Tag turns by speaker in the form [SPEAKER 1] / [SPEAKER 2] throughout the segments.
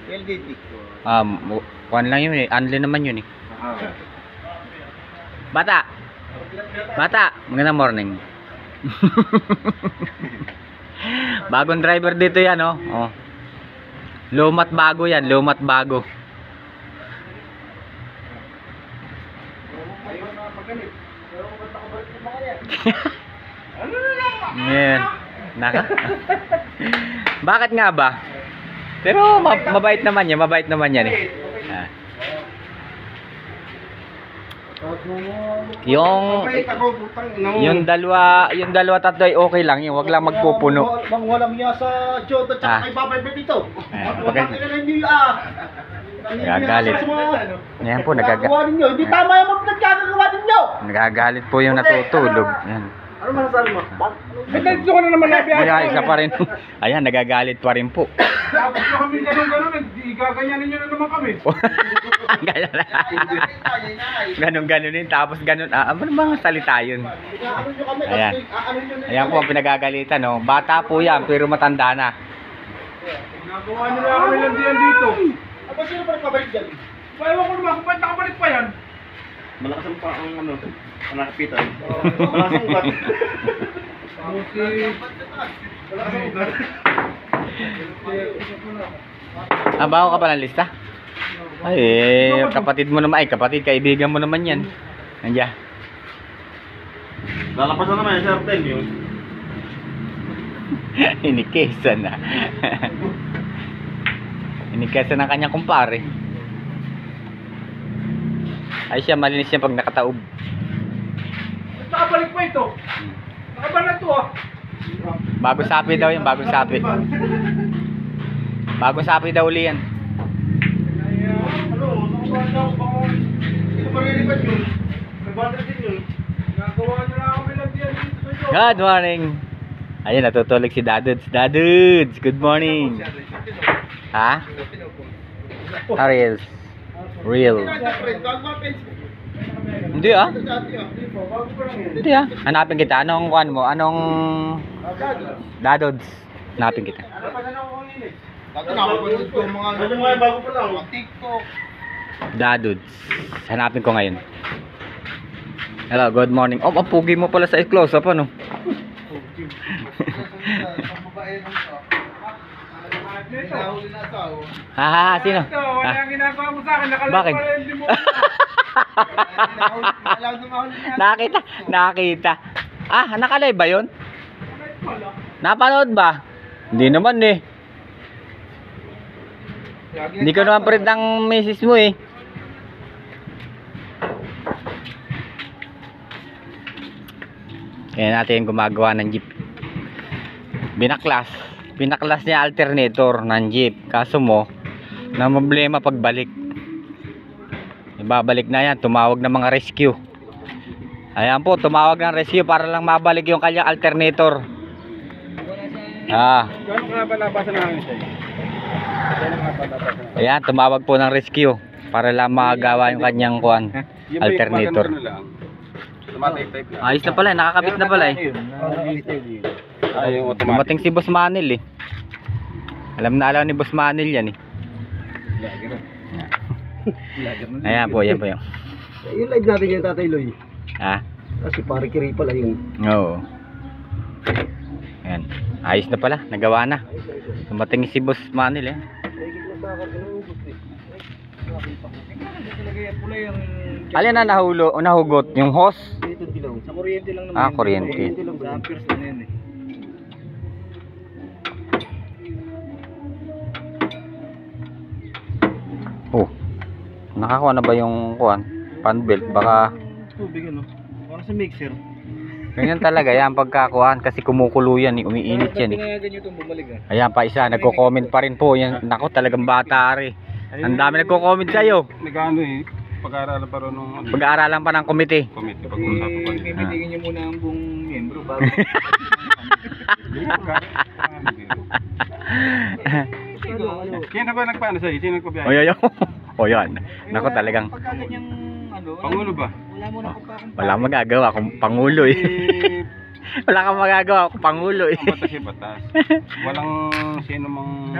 [SPEAKER 1] LDT.
[SPEAKER 2] Kuhan lang yun eh. Unli naman yun eh. Bata! Bata! Magandang morning. Bagong driver dito yan, oh. Oh. Lumat bago yan, lumat bago. Yan. Naka. Bakit nga ba? Pero mabait naman yan, mabait naman yan eh. Ah. Yung dalawa tatlo ay okay lang, yung wag lang magpupuno.
[SPEAKER 1] Walang niya sa Jota tsaka kay Babay dito.
[SPEAKER 2] Nagagalit. Yan po,
[SPEAKER 1] Hindi tama yung nagkakagawa ninyo.
[SPEAKER 2] Nagagalit po yung natutulog. Yan.
[SPEAKER 1] Ano masasabi mo?
[SPEAKER 3] Nagdito ko na naman nabiyahe.
[SPEAKER 2] Kaya isa pa rin. Ayan, nagagalit pa rin po.
[SPEAKER 3] Tapos na kami ganun-ganun, gaganyanin nyo na naman kami.
[SPEAKER 2] Ganun-ganun din, tapos ganun. Ano mga salita yun? Ayan. Ayan po ang pinagagalitan, no? Bata po yan, pero matanda na.
[SPEAKER 3] Nagawa nila kami lang diyan dito.
[SPEAKER 1] Aba, sino pa nagpabalik dyan?
[SPEAKER 3] Ewan ko naman, kung ba't nakabalik pa yan?
[SPEAKER 1] Malakas ang nakapitan. Malakas ang ugat.
[SPEAKER 2] Bago ka pa ng lista? Ay, kapatid mo naman. Ay, kapatid, kaibigan mo naman yan. Nandiyan.
[SPEAKER 1] Lalapasan naman yung Sir yun.
[SPEAKER 2] Inikesa na. Inikesa ng kanyang kumpare. Ay siya, malinis siya pag nakataob.
[SPEAKER 3] Nakabalik pa ito. Nakabalat to ah.
[SPEAKER 2] Bagong sapi daw yan, bagong sapi. Bagong sapi daw uli yan.
[SPEAKER 1] Ano? Ito pa rin ipat yun. Nagbanda din yun.
[SPEAKER 3] Nagawa nila kami lang diyan dito sa
[SPEAKER 2] Good morning. Ayun, natutulog si Dadudes. Dadudes, good morning. Ha? Ariel. Real. Hindi ah. Hindi ah. Hanapin kita. Anong kuan mo? Anong Dadudes? Hanapin kita.
[SPEAKER 1] Mga bago pa lang. TikTok.
[SPEAKER 2] Dadudes. Hanapin ko ngayon. Hello, good morning. Oh, ang pugi mo pala sa close up ano? Haha, sino?
[SPEAKER 3] Wala ang ginagawa mo sa akin.
[SPEAKER 2] Bakit? Nakita. Nakalive ba yun? Napanood ba? Hindi naman eh. Hindi ko naman print ang message mo eh. Kaya natin gumagawa ng jeep. Binaklas niya alternator ng jeep. Kaso mo, na problema pagbalik. Ibabalik na yan. Tumawag ng mga rescue. Ayan po, tumawag ng rescue para lang mabalik yung kanyang alternator.
[SPEAKER 3] Gano'n ka ba nabasan na hangin sa'yo?
[SPEAKER 2] Ayan, tumawag po ng rescue para lang magawa yung kanyang kuan, alternator. Ayos na pala, nakakabit na pala eh. Dumating si Boss Manil eh. Alam ni Boss Manil yan eh. Ayan po, yan po yung.
[SPEAKER 1] Yung live natin yung Tatay Loy. Kasi pare kiri pala yun.
[SPEAKER 2] Oo. Ayan. Ayos na pala, nagawa na. Dumating si Boss Manil eh. Alin na nahugot? Yung hose?
[SPEAKER 1] Sa kuryente lang naman.
[SPEAKER 2] Kuryente.
[SPEAKER 1] Sa amperes na yan eh.
[SPEAKER 2] Oh. Nakakuha na ba yung kuan? Fan belt baka
[SPEAKER 1] Tubig ano? Para sa mixer.
[SPEAKER 2] ganyan talaga yan pagkakuan kasi kumukulo yan, umiinit yan eh.
[SPEAKER 1] Ganyan itong bumalik ah.
[SPEAKER 2] Ayan pa isa, nagko-comment pa rin po. Yan, nako talagang bata rin. Ang dami nagko-comment sa'yo.
[SPEAKER 3] Nag-ano eh. Pag-aaralan pa rin nung
[SPEAKER 2] Pag-aaralan pa ng komite.
[SPEAKER 3] pag-uusapan pa rin.
[SPEAKER 1] Pipitikin nyo muna ang buong miyembro bago.
[SPEAKER 3] Kaya na ba nagpaano sa'yo? Sino nagpabiyahe?
[SPEAKER 2] Oy. O yan. Nako talagang
[SPEAKER 1] Pagka ganyang ano,
[SPEAKER 3] Pangulo ba?
[SPEAKER 1] wala mo na pagkakong
[SPEAKER 2] wala magagawa kung pangulo eh. Wala kang magagawa, ako pangulo eh.
[SPEAKER 3] Ang batas ay batas. Walang sino mang...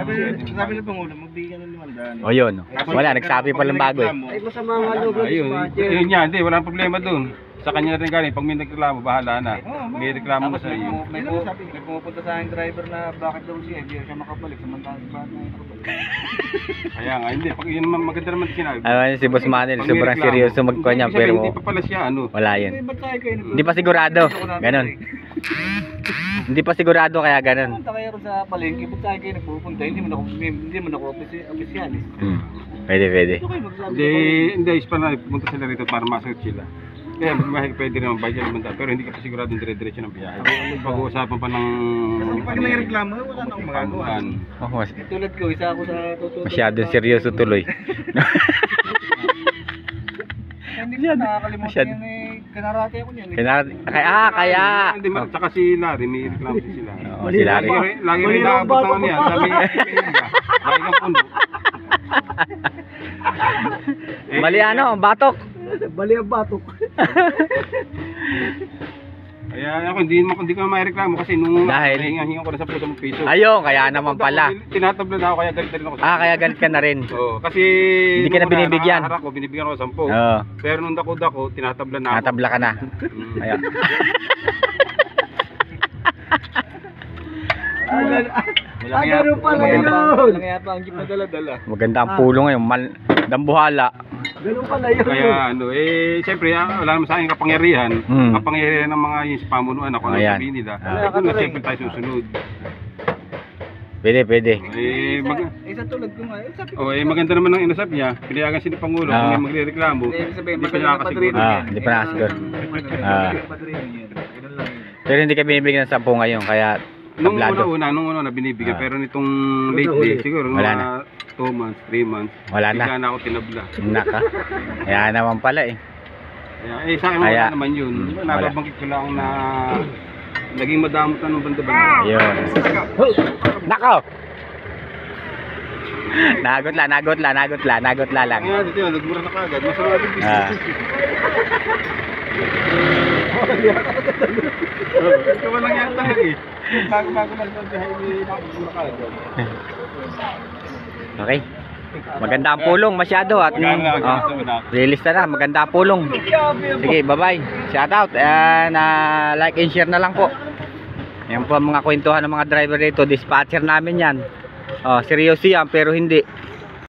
[SPEAKER 1] Sabi ng Pangulo, magbigyan ng 500.
[SPEAKER 2] O yun. Wala, nagsabi pa lang bago eh.
[SPEAKER 1] Ay, masama nga loob ng
[SPEAKER 3] Ayun,
[SPEAKER 1] dispatcher.
[SPEAKER 3] yun yan, hindi, walang problema dun. Sa kanya rin galing, pag may nagreklamo, bahala na. May reklamo mo sa iyo.
[SPEAKER 1] May pumupunta sa akin driver na bakit daw siya, hindi siya makabalik. Samantalang si Batman ay nakabalik.
[SPEAKER 3] Kaya nga, hindi, pag yun naman maganda naman sinabi.
[SPEAKER 2] Ano si Boss Manel,
[SPEAKER 3] Pag may
[SPEAKER 2] sobrang
[SPEAKER 3] reklamo,
[SPEAKER 2] seryoso magkuha niya,
[SPEAKER 3] hindi,
[SPEAKER 2] pero
[SPEAKER 3] hindi pa pala siya, ano.
[SPEAKER 2] wala yun.
[SPEAKER 1] Ba't tayo kayo
[SPEAKER 2] Hindi pa sigurado, ganon. Hindi pa sigurado kaya ganon.
[SPEAKER 1] nagpunta kayo sa palengke, ba't tayo kayo nagpupunta? Hindi mo ako opisyalis.
[SPEAKER 2] Pwede, pwede.
[SPEAKER 1] Ito kayo magsabi.
[SPEAKER 3] Hindi, is pa na, pumunta sila rito para masagot sila. Kaya pwede naman bayad naman tayo, pero hindi ka pa sigurado dire-diretso ng biyahe. Pag-uusapan pa ng...
[SPEAKER 1] Kasi pag may reklamo, wala na akong magagawa.
[SPEAKER 2] Oh,
[SPEAKER 1] Tulad ko, isa ako sa tutulog.
[SPEAKER 2] masyadong seryoso tuloy.
[SPEAKER 1] Hindi ko nakakalimutan
[SPEAKER 2] Masyado.
[SPEAKER 1] yan eh. Kanarate ako niyan eh.
[SPEAKER 2] Kaya.
[SPEAKER 3] Hindi, tsaka si Larry, may reklamo din sila.
[SPEAKER 2] Oo, si Larry.
[SPEAKER 3] Lagi rin nakabot ng ano yan, sabi lagi kang puno.
[SPEAKER 2] Mali ano, batok.
[SPEAKER 1] Bali ang batok.
[SPEAKER 3] Kaya ako, hindi ko na maireklamo kasi nung
[SPEAKER 2] Dahil?
[SPEAKER 3] hinga ko na sa puso mong piso.
[SPEAKER 2] Ayun, kaya naman pala.
[SPEAKER 3] Tinatabla na ako, kaya galit na rin ako.
[SPEAKER 2] Kaya galit ka na rin.
[SPEAKER 3] Oo, kasi
[SPEAKER 2] Hindi ka na
[SPEAKER 3] nung una,
[SPEAKER 2] binibigyan.
[SPEAKER 3] nakaharap ko, binibigyan ko 10.
[SPEAKER 2] Oo,
[SPEAKER 3] Pero nung dako-dako, tinatabla na ako.
[SPEAKER 2] natabla ka na.
[SPEAKER 3] Mm.
[SPEAKER 2] Ayun.
[SPEAKER 1] Ganun pala yun. Wala kaya pa ang jeep na dala-dala.
[SPEAKER 2] Maganda ang pulo ngayon, dambuhala.
[SPEAKER 1] Ganun pala yun.
[SPEAKER 3] Kaya ano, siyempre, wala naman sa akin kapangyarihan. Kapangyarihan ng mga yung pamunuan ako, ano
[SPEAKER 2] Ayan.
[SPEAKER 3] sabihin nila.
[SPEAKER 2] Ah.
[SPEAKER 3] Doon na siyempre tayo susunod.
[SPEAKER 2] Pwede.
[SPEAKER 1] Isa tulad ko nga. Sabi ko,
[SPEAKER 3] Maganda naman ang inusap niya. Pinayagan si Pangulo
[SPEAKER 2] Ah.
[SPEAKER 3] kung may magre-reklamo.
[SPEAKER 1] ibig sabihin,
[SPEAKER 3] Hindi pa niya
[SPEAKER 1] padrino
[SPEAKER 3] nakasiguro.
[SPEAKER 1] yan.
[SPEAKER 2] Hindi pa nakasiguro. Ah.
[SPEAKER 1] Padrino yan. Ganun lang yun.
[SPEAKER 2] Pero hindi ka binibigyan ng 10 ngayon, kaya
[SPEAKER 3] Nung
[SPEAKER 2] tablado.
[SPEAKER 3] una binibigyan.
[SPEAKER 2] Ah.
[SPEAKER 3] Pero nitong lately, siguro
[SPEAKER 2] Wala
[SPEAKER 3] mga 2 months, 3 months,
[SPEAKER 2] Wala na.
[SPEAKER 3] bigla na ako tinabla.
[SPEAKER 2] Naka. Kaya naman pala eh.
[SPEAKER 3] Kaya, sa akin
[SPEAKER 2] Kaya-
[SPEAKER 3] wala naman yun.
[SPEAKER 2] Wala.
[SPEAKER 3] Nababanggit ko lang na naging madamot na nung banda-banda.
[SPEAKER 2] Yun. Nako! Nagot la lang.
[SPEAKER 3] Kaya dito yun, nagmura na kagad. Masama din
[SPEAKER 2] Ah.
[SPEAKER 3] business. Ito walang yata eh. Bago-bago lang sa biyahe ni nagmura kagad.
[SPEAKER 2] Okay. Maganda ang pulong masyado at release na, maganda ang pulong. Sige, bye-bye. Shout out and like and share na lang po. Yan po ang mga kwentuhan ng mga driver dito, dispatcher namin yan. Seryoso yan pero hindi.